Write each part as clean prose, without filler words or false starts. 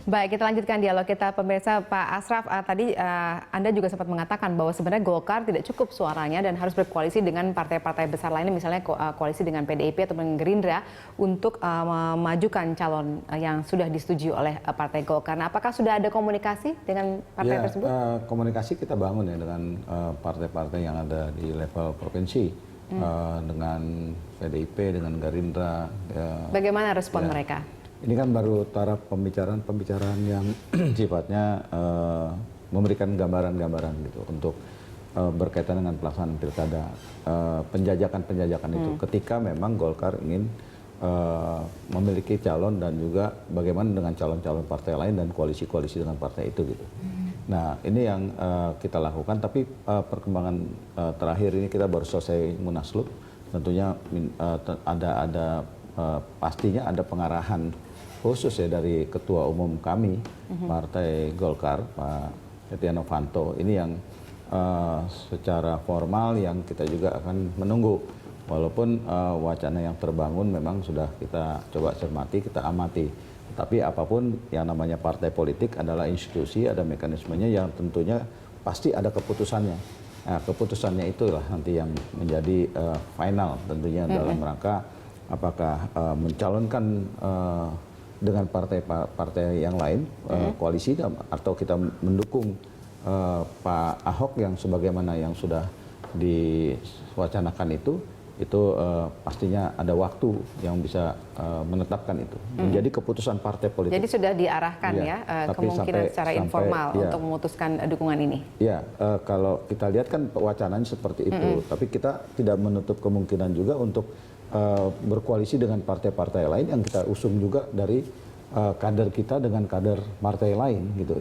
Baik, kita lanjutkan dialog kita pemirsa. Pak Asraf, tadi Anda juga sempat mengatakan bahwa sebenarnya Golkar tidak cukup suaranya dan harus berkoalisi dengan partai-partai besar lainnya, misalnya koalisi dengan PDIP atau Gerindra untuk memajukan calon yang sudah disetujui oleh Partai Golkar. Nah, apakah sudah ada komunikasi dengan partai tersebut? Komunikasi kita bangun ya dengan partai-partai yang ada di level provinsi, dengan PDIP, dengan Gerindra. Bagaimana respon mereka? Ini kan baru taraf pembicaraan yang sifatnya memberikan gambaran-gambaran gitu untuk berkaitan dengan pelaksanaan pilkada, penjajakan itu ketika memang Golkar ingin memiliki calon dan juga bagaimana dengan calon-calon partai lain dan koalisi-koalisi dengan partai itu gitu. Nah ini yang kita lakukan, tapi perkembangan terakhir ini kita baru selesai munaslup, tentunya pastinya ada pengarahan khusus ya dari Ketua Umum kami Partai Golkar, Pak Setia Novanto. Ini yang secara formal yang kita juga akan menunggu. Walaupun wacana yang terbangun memang sudah kita coba cermati, kita amati. Tapi apapun yang namanya partai politik adalah institusi, ada mekanismenya yang tentunya pasti ada keputusannya. Nah, keputusannya itulah nanti yang menjadi final tentunya dalam rangka apakah mencalonkan dengan partai-partai yang lain, koalisi, atau kita mendukung Pak Ahok yang sebagaimana yang sudah diwacanakan itu pastinya ada waktu yang bisa menetapkan itu. Menjadi keputusan partai politik. Jadi sudah diarahkan kemungkinan secara informal untuk memutuskan dukungan ini? Ya, kalau kita lihat kan wacananya seperti itu, tapi kita tidak menutup kemungkinan juga untuk berkoalisi dengan partai-partai lain yang kita usung juga dari kader kita dengan kader partai lain gitu.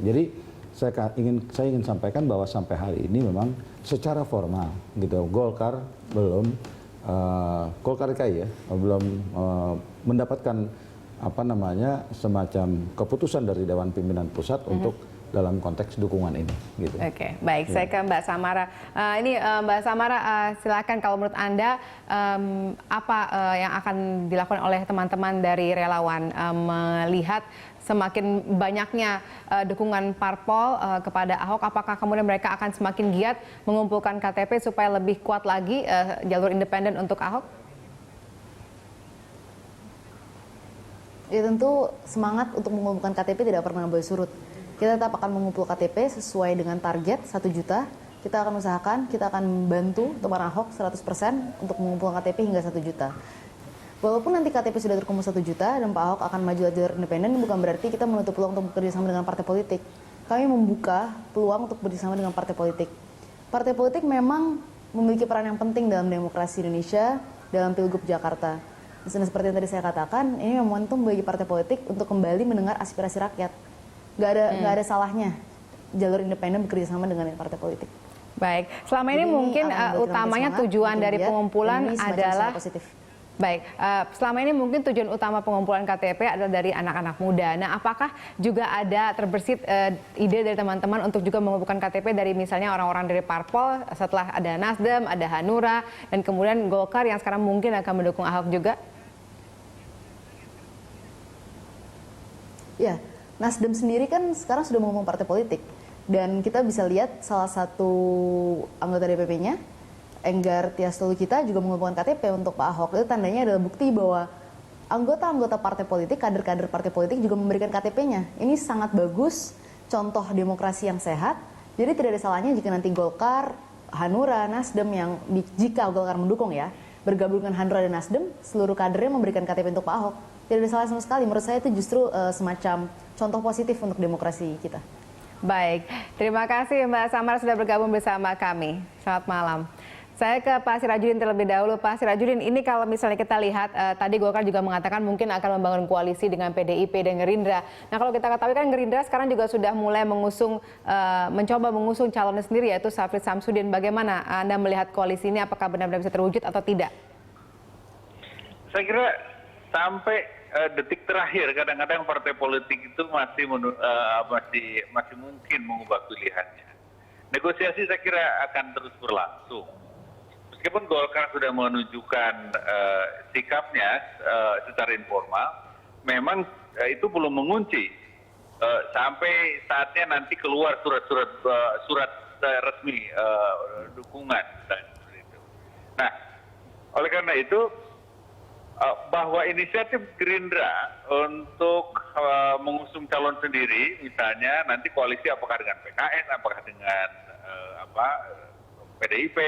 Jadi saya ingin sampaikan bahwa sampai hari ini memang secara formal gitu Golkar belum Golkar DKI ya belum mendapatkan semacam keputusan dari Dewan Pimpinan Pusat untuk dalam konteks dukungan ini. Gitu. Oke, baik. Saya ke Mbak Samara. Mbak Samara, silakan kalau menurut Anda apa yang akan dilakukan oleh teman-teman dari relawan melihat semakin banyaknya dukungan parpol kepada Ahok, apakah kemudian mereka akan semakin giat mengumpulkan KTP supaya lebih kuat lagi jalur independen untuk Ahok? Ya tentu semangat untuk mengumpulkan KTP tidak pernah boleh surut. Kita tetap akan mengumpul KTP sesuai dengan target 1 juta. Kita akan usahakan, kita akan bantu teman Ahok 100% untuk mengumpulkan KTP hingga 1 juta. Walaupun nanti KTP sudah terkumpul 1 juta dan Pak Ahok akan maju jalur independen, bukan berarti kita menutup peluang untuk bekerjasama dengan partai politik. Kami membuka peluang untuk bekerjasama dengan partai politik. Partai politik memang memiliki peran yang penting dalam demokrasi Indonesia, dalam Pilgub Jakarta. Dan seperti yang tadi saya katakan, ini momentum bagi partai politik untuk kembali mendengar aspirasi rakyat. Nggak ada salahnya jalur independen bekerja sama dengan partai politik. Baik, selama ini mungkin utamanya tujuan dari pengumpulan adalah baik. Selama ini mungkin tujuan utama pengumpulan KTP adalah dari anak-anak muda. Nah, apakah juga ada terbersit ide dari teman-teman untuk juga mengumpulkan KTP dari misalnya orang-orang dari parpol setelah ada Nasdem, ada Hanura, dan kemudian Golkar yang sekarang mungkin akan mendukung Ahok juga? Ya. Nasdem sendiri kan sekarang sudah mengumum partai politik dan kita bisa lihat salah satu anggota DPP-nya, Enggar Tias Tolu-Kita juga mengumpulkan KTP untuk Pak Ahok. Itu tandanya adalah bukti bahwa anggota-anggota partai politik, kader-kader partai politik juga memberikan KTP-nya. Ini sangat bagus, contoh demokrasi yang sehat. Jadi tidak ada salahnya jika nanti Golkar, Hanura, Nasdem yang jika Golkar mendukung ya, bergabung dengan Hanura dan Nasdem, seluruh kadernya memberikan KTP untuk Pak Ahok. Tidak ada salah sama sekali. Menurut saya itu justru semacam contoh positif untuk demokrasi kita. Baik, terima kasih Mbak Samara sudah bergabung bersama kami. Selamat malam. Saya ke Pak Sirajudin terlebih dahulu. Pak Sirajudin, ini kalau misalnya kita lihat, tadi Golkar juga mengatakan mungkin akan membangun koalisi dengan PDIP dan Gerindra. Nah, kalau kita ketahui kan Gerindra sekarang juga sudah mulai mencoba mengusung calonnya sendiri, yaitu Syafrin Samsudin. Bagaimana Anda melihat koalisi ini, apakah benar-benar bisa terwujud atau tidak? Saya kira sampai detik terakhir kadang-kadang partai politik itu masih mungkin mengubah pilihannya. Negosiasi saya kira akan terus berlangsung. Meskipun Golkar sudah menunjukkan sikapnya secara informal, memang itu belum mengunci sampai saatnya nanti keluar surat resmi dukungan misalnya seperti itu. Nah, oleh karena itu bahwa inisiatif Gerindra untuk mengusung calon sendiri, misalnya nanti koalisi apakah dengan PKS, apakah dengan PDIP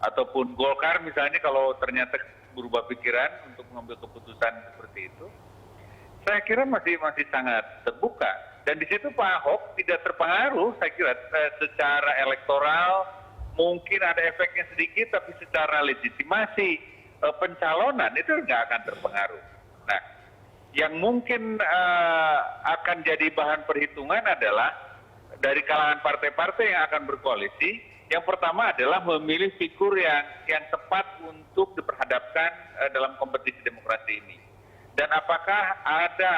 ataupun Golkar misalnya, kalau ternyata berubah pikiran untuk mengambil keputusan seperti itu, saya kira masih sangat terbuka. Dan di situ Pak Ahok tidak terpengaruh, saya kira secara elektoral mungkin ada efeknya sedikit, tapi secara legitimasi pencalonan itu nggak akan terpengaruh. Nah, yang mungkin akan jadi bahan perhitungan adalah dari kalangan partai-partai yang akan berkoalisi. Yang pertama adalah memilih figur yang tepat untuk diperhadapkan dalam kompetisi demokrasi ini. Dan apakah ada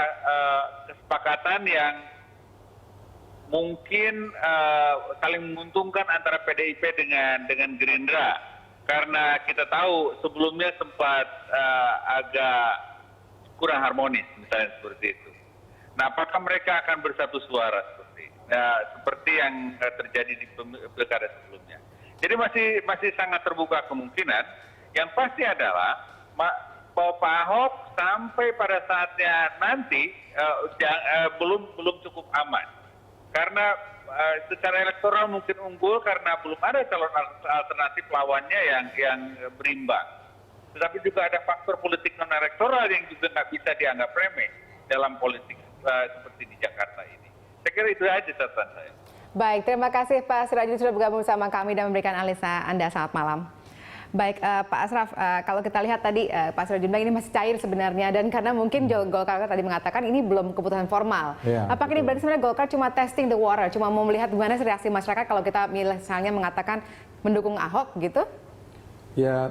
kesepakatan yang mungkin saling menguntungkan antara PDIP dengan Gerindra? Karena kita tahu sebelumnya sempat agak kurang harmonis, misalnya seperti itu. Nah, apakah mereka akan bersatu suara seperti yang terjadi di pilkada sebelumnya? Jadi masih sangat terbuka kemungkinan. Yang pasti adalah Pak Ahok sampai pada saatnya nanti belum cukup aman. Karena secara elektoral mungkin unggul karena belum ada calon alternatif lawannya yang berimbang. Tetapi juga ada faktor politik non elektoral yang juga nggak bisa dianggap remeh dalam politik seperti di Jakarta ini. Saya kira itu aja catatan saya. Baik, terima kasih Pak Sirajudin sudah bergabung bersama kami dan memberikan analisa Anda. Selamat malam. Baik, Pak Asraf, kalau kita lihat tadi Pak Sirajudin bilang ini masih cair sebenarnya, dan karena mungkin Golkar tadi mengatakan ini belum keputusan formal. Ya, apakah ini berarti sebenarnya Golkar cuma testing the water, cuma mau melihat gimana reaksi masyarakat kalau kita misalnya mengatakan mendukung Ahok gitu? Ya,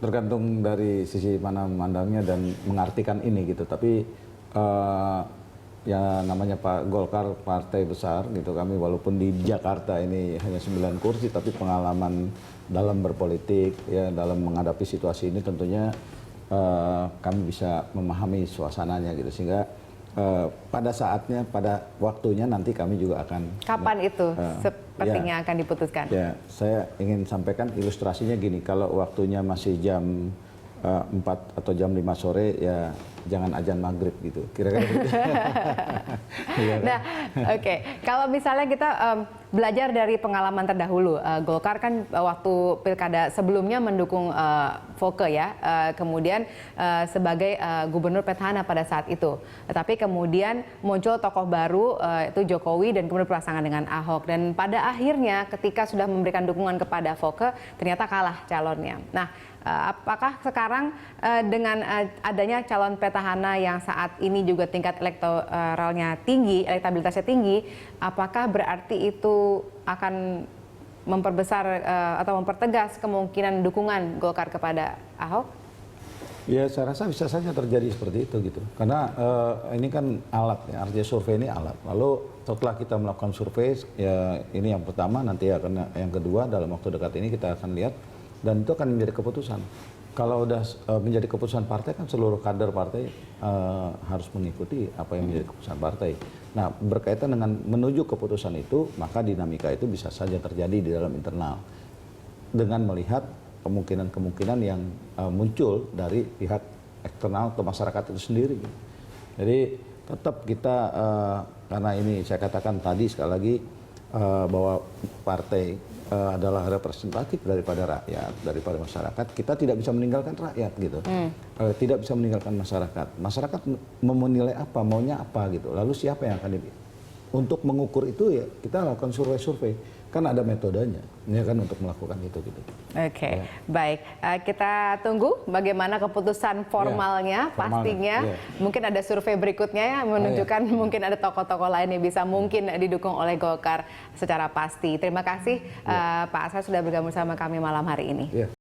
tergantung dari sisi mana memandangnya dan mengartikan ini gitu. Tapi ya namanya Pak Golkar partai besar gitu, kami walaupun di Jakarta ini hanya 9 kursi, tapi pengalaman dalam berpolitik ya, dalam menghadapi situasi ini tentunya kami bisa memahami suasananya gitu, sehingga pada saatnya, pada waktunya nanti kami juga akan itu sepertinya akan diputuskan. Ya, saya ingin sampaikan ilustrasinya gini, kalau waktunya masih jam 4 atau jam 5 sore ya jangan azan maghrib gitu, kira-kira gitu. Nah, oke. Kalau misalnya kita belajar dari pengalaman terdahulu, Golkar kan waktu pilkada sebelumnya mendukung Foke ya, kemudian sebagai gubernur petahana pada saat itu. Tapi kemudian muncul tokoh baru, itu Jokowi, dan kemudian berpasangan dengan Ahok. Dan pada akhirnya ketika sudah memberikan dukungan kepada Foke, ternyata kalah calonnya. Nah, apakah sekarang dengan adanya calon petahana yang saat ini juga tingkat elektoralnya tinggi, elektabilitasnya tinggi, apakah berarti itu akan memperbesar atau mempertegas kemungkinan dukungan Golkar kepada Ahok? Ya, saya rasa bisa saja terjadi seperti itu gitu. Karena ini kan alat ya, artinya survei ini alat. Lalu setelah kita melakukan survei, ya ini yang pertama, nanti akan yang kedua dalam waktu dekat ini kita akan lihat. Dan itu akan menjadi keputusan. Kalau udah menjadi keputusan partai, kan seluruh kader partai harus mengikuti apa yang menjadi keputusan partai. Nah, berkaitan dengan menuju keputusan itu, maka dinamika itu bisa saja terjadi di dalam internal. Dengan melihat kemungkinan-kemungkinan yang muncul dari pihak eksternal atau masyarakat itu sendiri. Jadi tetap kita, karena ini saya katakan tadi sekali lagi, bahwa partai adalah representatif daripada rakyat, daripada masyarakat. Kita tidak bisa meninggalkan rakyat gitu, tidak bisa meninggalkan masyarakat. Masyarakat menilai apa, maunya apa gitu. Lalu siapa yang akan dipilih? Untuk mengukur itu ya kita lakukan survei-survei, kan ada metodenya, ya kan, untuk melakukan itu gitu. Oke, baik. Kita tunggu bagaimana keputusan formalnya, pastinya. Mungkin ada survei berikutnya yang menunjukkan mungkin ada tokoh-tokoh lain yang bisa mungkin didukung oleh Golkar secara pasti. Terima kasih Pak Asraf sudah bergabung sama kami malam hari ini.